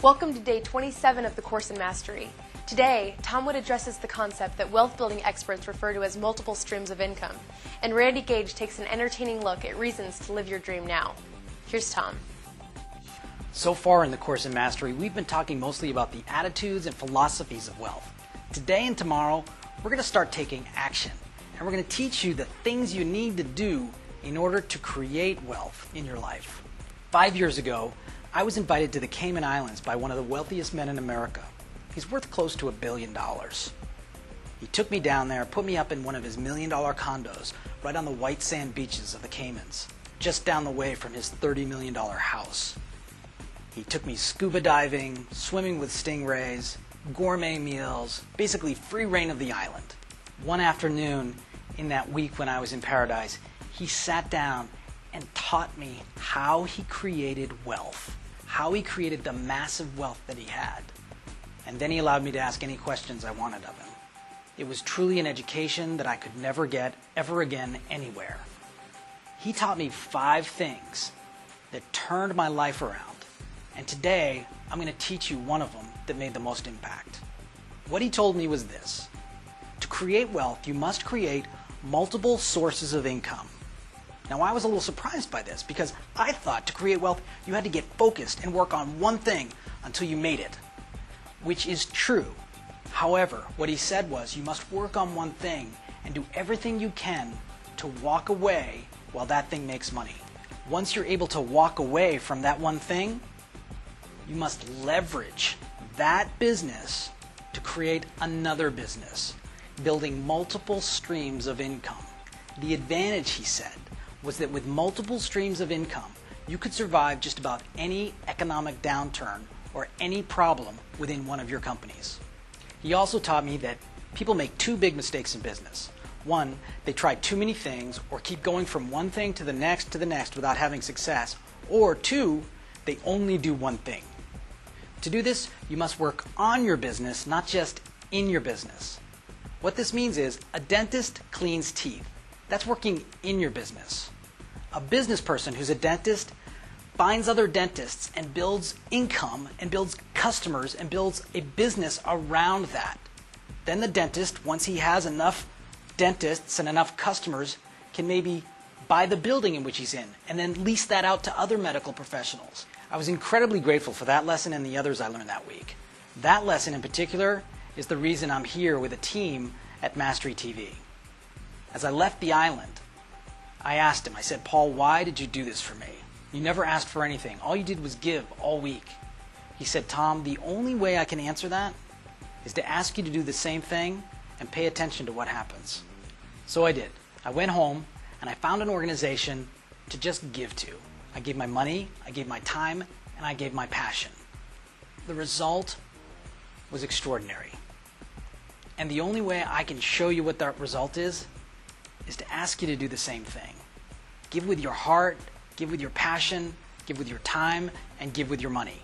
Welcome to day 27 of the course in Mastery. Today, Tom Wood addresses the concept that wealth-building experts refer to as multiple streams of income, and Randy Gage takes an entertaining look at reasons to live your dream now. Here's Tom. So far in the course in Mastery, we've been talking mostly about the attitudes and philosophies of wealth. Today and tomorrow, we're going to start taking action, and we're going to teach you the things you need to do in order to create wealth in your life. 5 years ago, I was invited to the Cayman Islands by one of the wealthiest men in America. He's worth close to $1 billion. He took me down there, put me up in one of his $1 million condos right on the white sand beaches of the Caymans, just down the way from his $30 million house. He took me scuba diving, swimming with stingrays, gourmet meals, basically free reign of the island. One afternoon in that week when I was in paradise, he sat down and taught me how he created wealth, how he created the massive wealth that he had. And then he allowed me to ask any questions I wanted of him. It was truly an education that I could never get ever again anywhere. He taught me 5 things that turned my life around. And today, I'm going to teach you one of them that made the most impact. What he told me was this: to create wealth, you must create multiple sources of income. Now, I was a little surprised by this because I thought to create wealth, you had to get focused and work on one thing until you made it, which is true. However, what he said was you must work on one thing and do everything you can to walk away while that thing makes money. Once you're able to walk away from that one thing, you must leverage that business to create another business, building multiple streams of income. The advantage, he said, was that with multiple streams of income, you could survive just about any economic downturn or any problem within one of your companies. He also taught me that people make 2 big mistakes in business. One, they try too many things or keep going from one thing to the next without having success. Or 2, they only do one thing. To do this, you must work on your business, not just in your business. What this means is a dentist cleans teeth. That's working in your business. A business person who's a dentist finds other dentists and builds income and builds customers and builds a business around that. Then the dentist, once he has enough dentists and enough customers, can maybe buy the building in which he's in and then lease that out to other medical professionals. I was incredibly grateful for that lesson and the others I learned that week. That lesson in particular is the reason I'm here with a team at Mastery TV. As I left the island, I asked him, I said, "Paul, why did you do this for me? You never asked for anything. All you did was give all week." He said, "Tom, the only way I can answer that is to ask you to do the same thing and pay attention to what happens." So I did. I went home and I found an organization to just give to. I gave my money, I gave my time, and I gave my passion. The result was extraordinary. And the only way I can show you what that result is to ask you to do the same thing. Give with your heart, give with your passion, give with your time, and give with your money.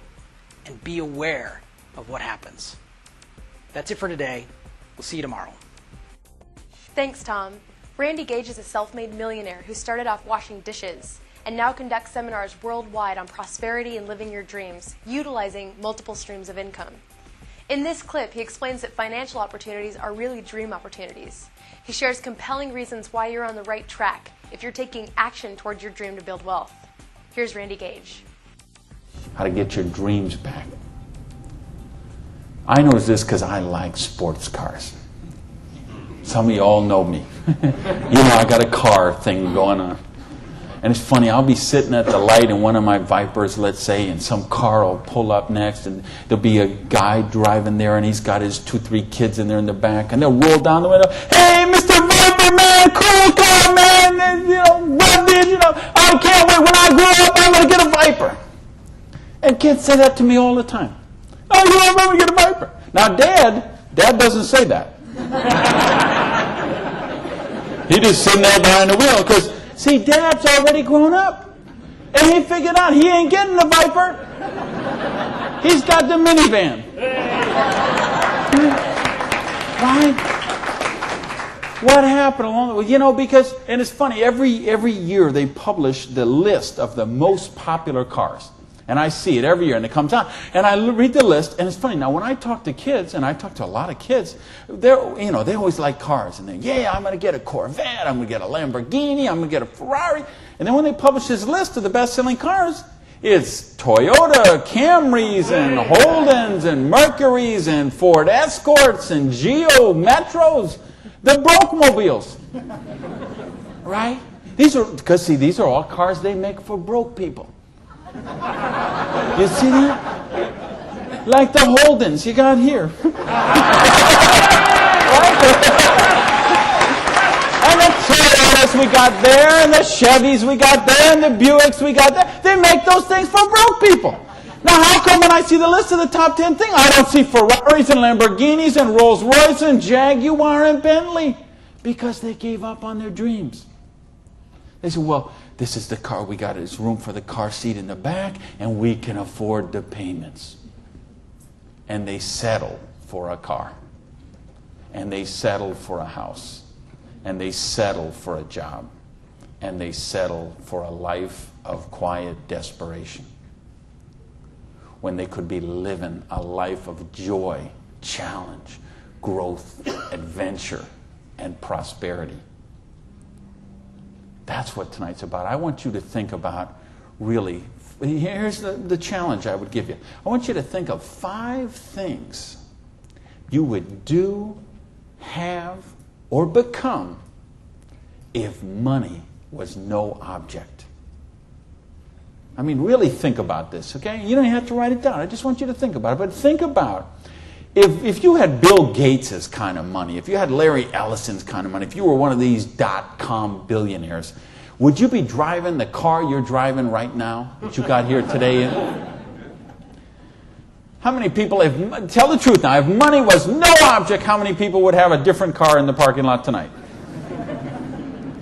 And be aware of what happens. That's it for today. We'll see you tomorrow. Thanks, Tom. Randy Gage is a self-made millionaire who started off washing dishes and now conducts seminars worldwide on prosperity and living your dreams, utilizing multiple streams of income. In this clip, he explains that financial opportunities are really dream opportunities. He shares compelling reasons why you're on the right track if you're taking action towards your dream to build wealth. Here's Randy Gage. How to get your dreams back. I know this because I like sports cars. Some of you all know me. I got a car thing going on. And it's funny, I'll be sitting at the light in one of my Vipers, let's say, and some car will pull up next, and there'll be a guy driving there, and he's got his 2-3 kids in there in the back, and they'll roll down the window, "Hey, Mr. Viper, man, cool car, man, and, love it, I can't wait, when I grow up, I'm going to get a Viper." And kids say that to me all the time. "Oh, I'm going to get a Viper." Now, Dad doesn't say that. He just sitting there behind the wheel, because see, Dad's already grown up. And he figured out he ain't getting the Viper. He's got the minivan. Right? What happened along the way? Because, and it's funny, every year they publish the list of the most popular cars. And I see it every year, and it comes out. And I read the list, and it's funny. Now, when I talk to kids, and I talk to a lot of kids, they always like cars. And they, I'm going to get a Corvette, I'm going to get a Lamborghini, I'm going to get a Ferrari. And then when they publish this list of the best-selling cars, it's Toyota Camrys and Holdens and Mercurys and Ford Escorts and Geo Metros, the broke-mobiles. Right? These are all cars they make for broke people. You see that? Like the Holdens you got here. And the Toyotas we got there, and the Chevys we got there, and the Buicks we got there. They make those things for broke people. Now, how come when I see the list of the top 10 things, I don't see Ferraris and Lamborghinis and Rolls Royce and Jaguar and Bentley? Because they gave up on their dreams. They said, well, this is the car we got. There's room for the car seat in the back, and we can afford the payments. And they settle for a car. And they settle for a house. And they settle for a job. And they settle for a life of quiet desperation. When they could be living a life of joy, challenge, growth, adventure, and prosperity. That's what tonight's about. I want you to think about, really, here's the challenge I would give you. I want you to think of 5 things you would do, have, or become if money was no object. I mean, really think about this, okay? You don't have to write it down. I just want you to think about it. But think about, if you had Bill Gates' kind of money, if you had Larry Ellison's kind of money, if you were one of these .com billionaires, would you be driving the car you're driving right now that you got here today in? How many people, tell the truth now, if money was no object, how many people would have a different car in the parking lot tonight?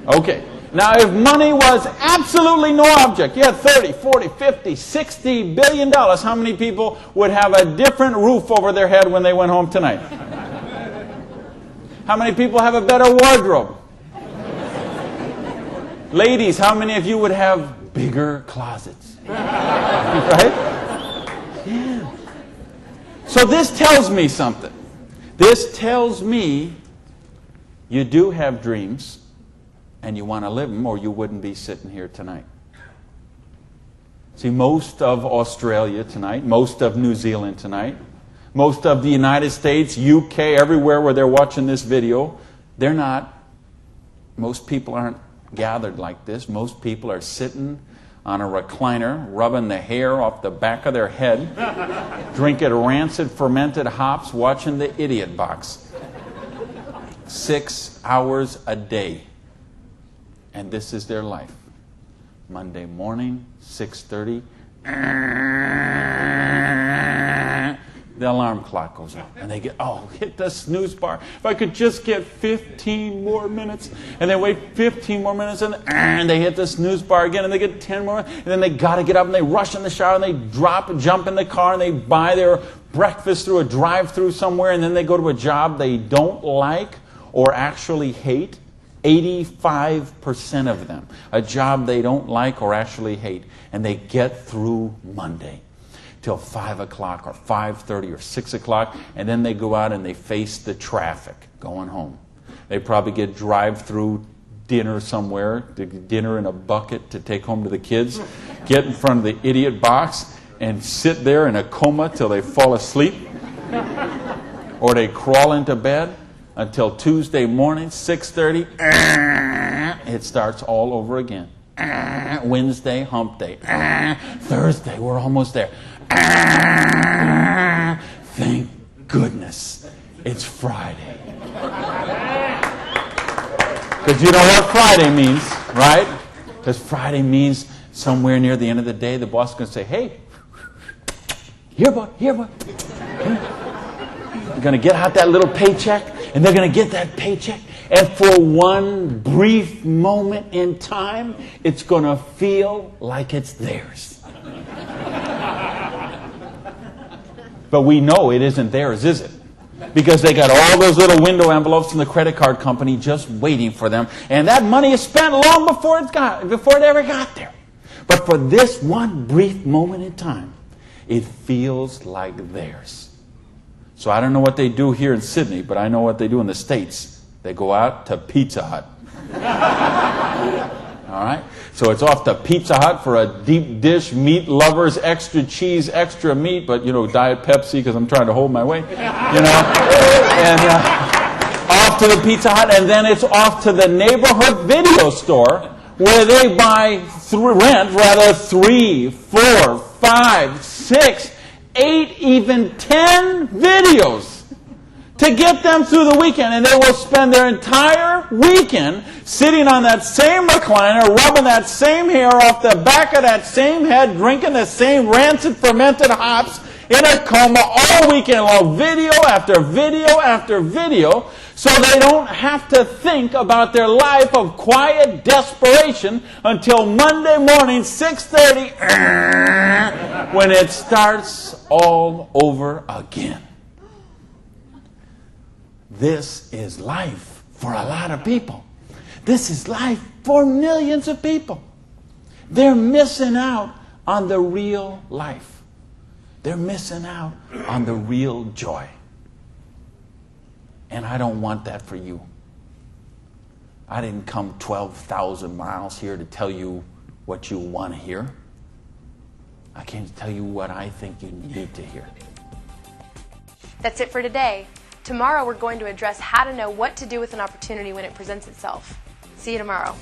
Okay. Now, if money was absolutely no object, you had 30, 40, 50, 60 billion dollars, how many people would have a different roof over their head when they went home tonight? How many people have a better wardrobe? Ladies, how many of you would have bigger closets? Right? Yeah. So this tells me something. This tells me you do have dreams. And you want to live them, or you wouldn't be sitting here tonight. See, most of Australia tonight, most of New Zealand tonight, most of the United States, UK, everywhere where they're watching this video, most people aren't gathered like this. Most people are sitting on a recliner, rubbing the hair off the back of their head, drinking rancid fermented hops, watching the Idiot Box. 6 hours a day. And this is their life. Monday morning, 6:30. The alarm clock goes off. And they hit the snooze bar. If I could just get 15 more minutes. And they wait 15 more minutes. And they hit the snooze bar again. And they get 10 more. And then they got to get up. And they rush in the shower. And they jump in the car. And they buy their breakfast through a drive-through somewhere. And then they go to a job they don't like or actually hate. 85% of them, a job they don't like or actually hate, and they get through Monday till 5 o'clock or 5:30 or 6 o'clock, and then they go out and they face the traffic going home. They probably get drive-through dinner somewhere, dinner in a bucket to take home to the kids, get in front of the Idiot Box and sit there in a coma till they fall asleep, or they crawl into bed. Until Tuesday morning, 6:30, it starts all over again. Wednesday, hump day. Thursday, we're almost there. Thank goodness it's Friday. Because you know what Friday means, right? Because Friday means somewhere near the end of the day, the boss is going to say, hey, here, boy. You're going to get out that little paycheck. And they're going to get that paycheck. And for one brief moment in time, it's going to feel like it's theirs. But we know it isn't theirs, is it? Because they got all those little window envelopes from the credit card company just waiting for them. And that money is spent long before it ever got there. But for this one brief moment in time, it feels like theirs. So I don't know what they do here in Sydney, but I know what they do in the States. They go out to Pizza Hut. All right? So it's off to Pizza Hut for a deep dish, meat lovers, extra cheese, extra meat, but, Diet Pepsi because I'm trying to hold my weight, And off to the Pizza Hut, and then it's off to the neighborhood video store where they rent 3, 4, 5, 6, 8, even 10 videos to get them through the weekend. And they will spend their entire weekend sitting on that same recliner, rubbing that same hair off the back of that same head, drinking the same rancid fermented hops in a coma all weekend long, video after video after video, so they don't have to think about their life of quiet desperation until Monday morning, 6:30, when it starts all over again. This is life for a lot of people. This is life for millions of people. They're missing out on the real life. They're missing out on the real joy. And I don't want that for you. I didn't come 12,000 miles here to tell you what you want to hear. I came to tell you what I think you need to hear. That's it for today. Tomorrow we're going to address how to know what to do with an opportunity when it presents itself. See you tomorrow.